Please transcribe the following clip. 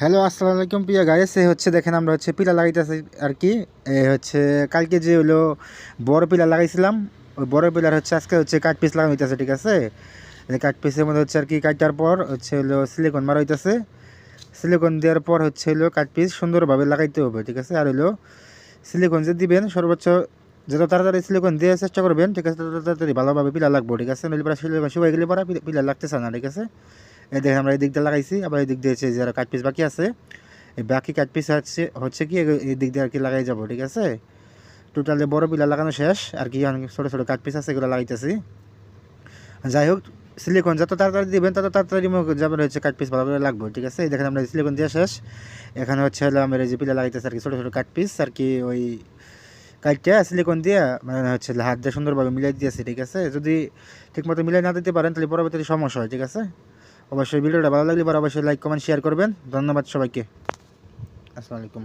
Hello, আসসালামু আলাইকুম প্রিয় গাইস। এ হচ্ছে দেখেন আমরা হচ্ছে পিলা লাগাইতেছি আর কি। এ হচ্ছে কালকে যে হলো বড় পিলা লাগাইছিলাম, ওই বড় পিলার হচ্ছে আজকে হচ্ছে কাঠ পিস লাগানো হইতেছে, ঠিক আছে। এই কাঠ পিসের মধ্যে হচ্ছে আর কি কাটার পর হচ্ছে হলো সিলিকন মারা হইতেছে। সিলিকন দেওয়ার পর হচ্ছে হলো কাঠ পিস সুন্দরভাবে লাগাইতে হবে, ঠিক আছে। আর হলো সিলিকন যে দিবেন সর্বোচ্চ যত তাড়াতাড়ি সিলিকন দেওয়ার চেষ্টা করবেন, ঠিক আছে, তত তাড়াতাড়ি ভালোভাবে পিলা লাগবো, ঠিক আছে। নইলে পরে সিলিকন শুকাই গেলে পরে পিলা লাগতেছে না, ঠিক আছে। এই দেখেন আমরা এই দিক দিয়ে লাগাইছি, আবার এই দিক দিয়ে হচ্ছে যারা কাঠ পিস বাকি আছে, এই বাকি কাঠ পিস হচ্ছে হচ্ছে কি এই দিক দিয়ে আর কি লাগাই যাবো, ঠিক আছে। টোটালি বড় পিলার লাগানো শেষ আর কি, অনেক ছোটো ছোটো কাঠ পিস আছে, এগুলো লাগাইতেছি। যাই হোক, সিলিকন যত তাড়াতাড়ি দিবেন তত তাড়াতাড়ি যাবে হচ্ছে কাঠ পিস ভালো করে লাগবে, ঠিক আছে। এই দেখেন আমরা সিলিকন দেওয়া শেষ। এখানে হচ্ছে হলো আমরা এই যে পিলা লাগাইতেছি আর কি, ছোটো ছোটো কাঠ পিস আর কি, ওই কাঠটা সিলিকন দিয়ে মানে হচ্ছে হাত দিয়ে সুন্দরভাবে মিলাই দিয়েছি, ঠিক আছে। যদি ঠিকমতো মিলাই না দিতে পারেন তাহলে পরবর্তীতে সমস্যা হয়, ঠিক আছে। অবশ্যই ভিডিওটা ভালো লাগলে পরে অবশ্যই লাইক কমেন্ট শেয়ার করবেন। ধন্যবাদ সবাইকে। আসসালামু আলাইকুম।